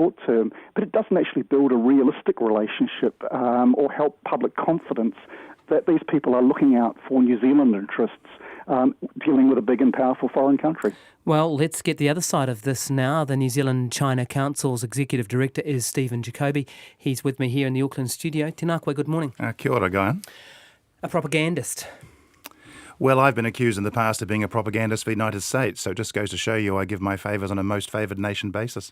short term, but it doesn't actually build a realistic relationship or help public confidence that these people are looking out for New Zealand interests, dealing with a big and powerful foreign country. Well, let's get the other side of this now. The New Zealand-China Council's Executive Director is Stephen Jacobi. He's with me here in the Auckland studio. Tēnā good morning. Kia ora, Guyon. A propagandist. Well, I've been accused in the past of being a propagandist for the United States, so it just goes to show you I give my favours on a most favoured nation basis.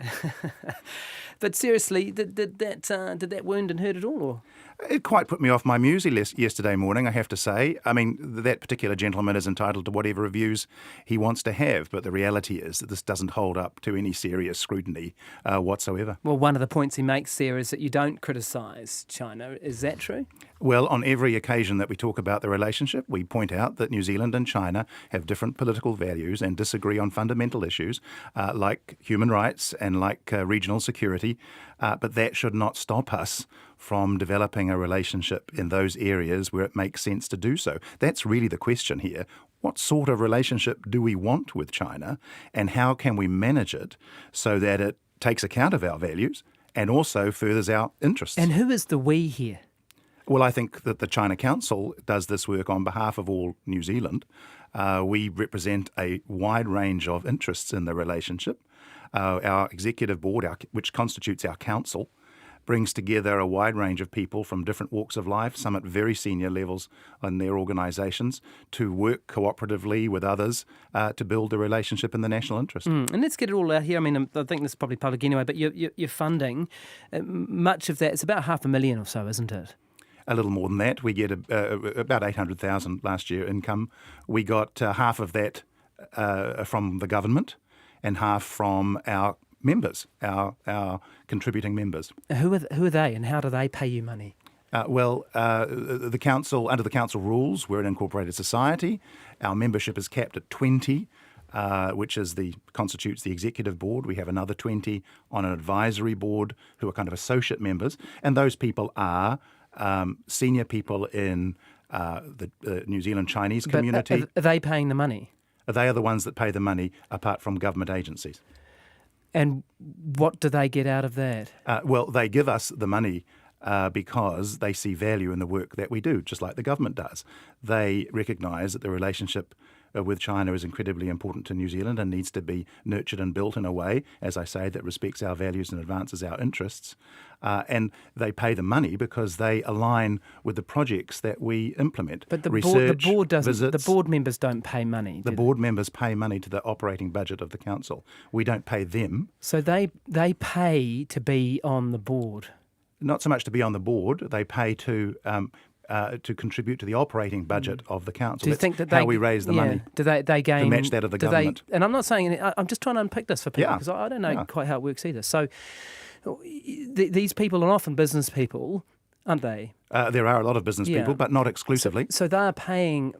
But seriously, did that wound and hurt at all? Or? It quite put me off my muesli yesterday morning, I have to say. I mean, that particular gentleman is entitled to whatever reviews he wants to have, but the reality is that this doesn't hold up to any serious scrutiny whatsoever. Well, one of the points he makes there is that you don't criticise China. Is that true? Well, on every occasion that we talk about the relationship, we point out that New Zealand and China have different political values and disagree on fundamental issues like human rights and like regional security, but that should not stop us from developing a relationship in those areas where it makes sense to do so. That's really the question here. What sort of relationship do we want with China, and how can we manage it so that it takes account of our values and also furthers our interests? And who is the we here? Well, I think that the China Council does this work on behalf of all New Zealand. We represent a wide range of interests in the relationship. Our executive board, which constitutes our council, brings together a wide range of people from different walks of life, some at very senior levels in their organisations, to work cooperatively with others to build a relationship in the national interest. And let's get it all out here. I mean, I think this is probably public anyway, but your funding, much of that, it's about $500,000 or so, isn't it? A little more than that. We get about $800,000 last year income. We got half of that from the government and half from our members, our contributing members. Who are they, and how do they pay you money? The council, under the council rules, we're an incorporated society. Our membership is capped at 20, which constitutes the executive board. We have another 20 on an advisory board who are kind of associate members, and those people are senior people in the New Zealand Chinese community. But are they paying the money? They are the ones that pay the money, apart from government agencies. And what do they get out of that? Well, they give us the money because they see value in the work that we do, just like the government does. They recognise that the relationship with China is incredibly important to New Zealand and needs to be nurtured and built in a way, as I say, that respects our values and advances our interests. And they pay the money because they align with the projects that we implement. But the Research, board doesn't. Visits, the board members don't pay money. The board members pay money to the operating budget of the council. We don't pay them. So they pay to be on the board. Not so much to be on the board. They pay to contribute to the operating budget of the council. Do you think that how we raise the money? Do they gain to match that of the government? And I'm not saying I'm just trying to unpick this for people because I don't know quite how it works either. So these people are often business people, aren't they? There are a lot of business people, but not exclusively. So they're paying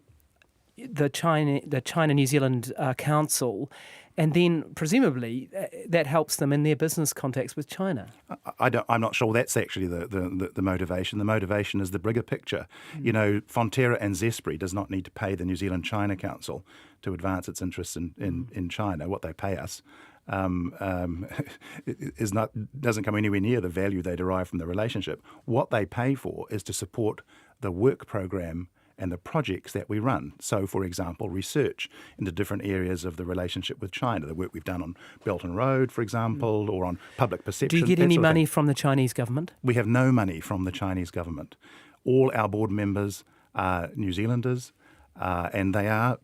the China New Zealand Council. And then, presumably, that helps them in their business contacts with China. I'm not sure that's actually the motivation. The motivation is the bigger picture. You know, Fonterra and Zespri does not need to pay the New Zealand China Council to advance its interests in China. What they pay us doesn't come anywhere near the value they derive from the relationship. What they pay for is to support the work program and the projects that we run. So, for example, research into different areas of the relationship with China, the work we've done on Belt and Road, for example, or on public perception. Do you get any money from the Chinese government? We have no money from the Chinese government. All our board members are New Zealanders, and they are,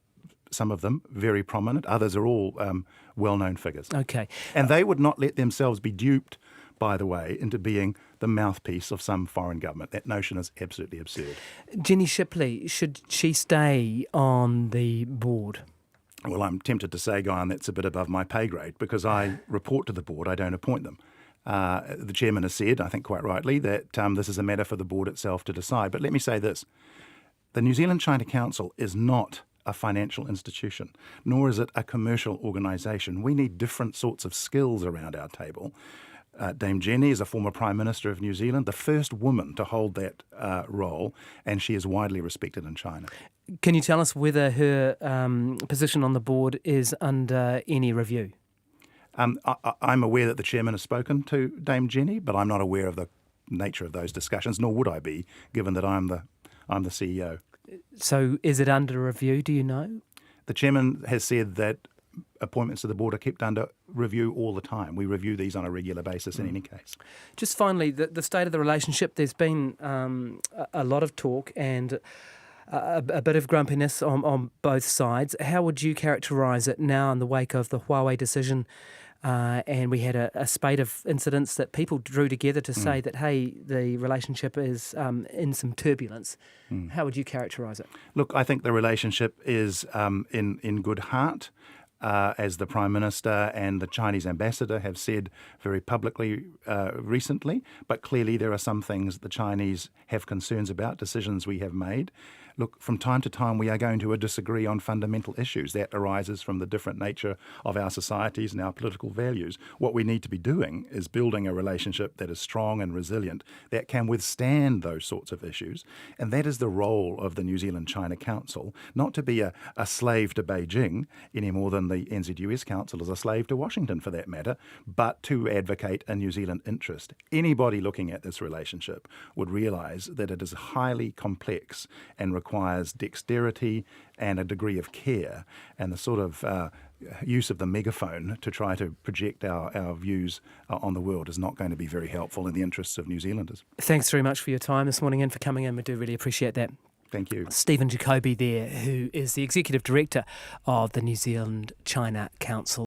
some of them, very prominent. Others are all well-known figures. Okay. And they would not let themselves be duped, by the way, into being the mouthpiece of some foreign government. That notion is absolutely absurd. Jenny Shipley, should she stay on the board? Well, I'm tempted to say, Guyon, that's a bit above my pay grade because I report to the board, I don't appoint them. The chairman has said, I think quite rightly, that this is a matter for the board itself to decide. But let me say this. The New Zealand China Council is not a financial institution, nor is it a commercial organisation. We need different sorts of skills around our table. Dame Jenny is a former Prime Minister of New Zealand, the first woman to hold that role, and she is widely respected in China. Can you tell us whether her position on the board is under any review? I'm aware that the chairman has spoken to Dame Jenny, but I'm not aware of the nature of those discussions, nor would I be, given that I'm the CEO. So is it under review, do you know? The chairman has said that appointments to the board are kept under review all the time. We review these on a regular basis in any case. Just finally, the state of the relationship, there's been a lot of talk and a bit of grumpiness on both sides. How would you characterise it now in the wake of the Huawei decision? And we had a spate of incidents that people drew together to say that, hey, the relationship is in some turbulence. How would you characterise it? Look, I think the relationship is in good heart. As the Prime Minister and the Chinese ambassador have said very publicly recently, but clearly there are some things the Chinese have concerns about, decisions we have made. Look, from time to time we are going to disagree on fundamental issues. That arises from the different nature of our societies and our political values. What we need to be doing is building a relationship that is strong and resilient, that can withstand those sorts of issues. And that is the role of the New Zealand-China Council, not to be a slave to Beijing any more than the NZUS Council is a slave to Washington for that matter, but to advocate a New Zealand interest. Anybody looking at this relationship would realise that it is highly complex and requires dexterity and a degree of care, and the sort of use of the megaphone to try to project our views on the world is not going to be very helpful in the interests of New Zealanders. Thanks very much for your time this morning and for coming in. We do really appreciate that. Thank you. Stephen Jacobi there, who is the Executive Director of the New Zealand-China Council.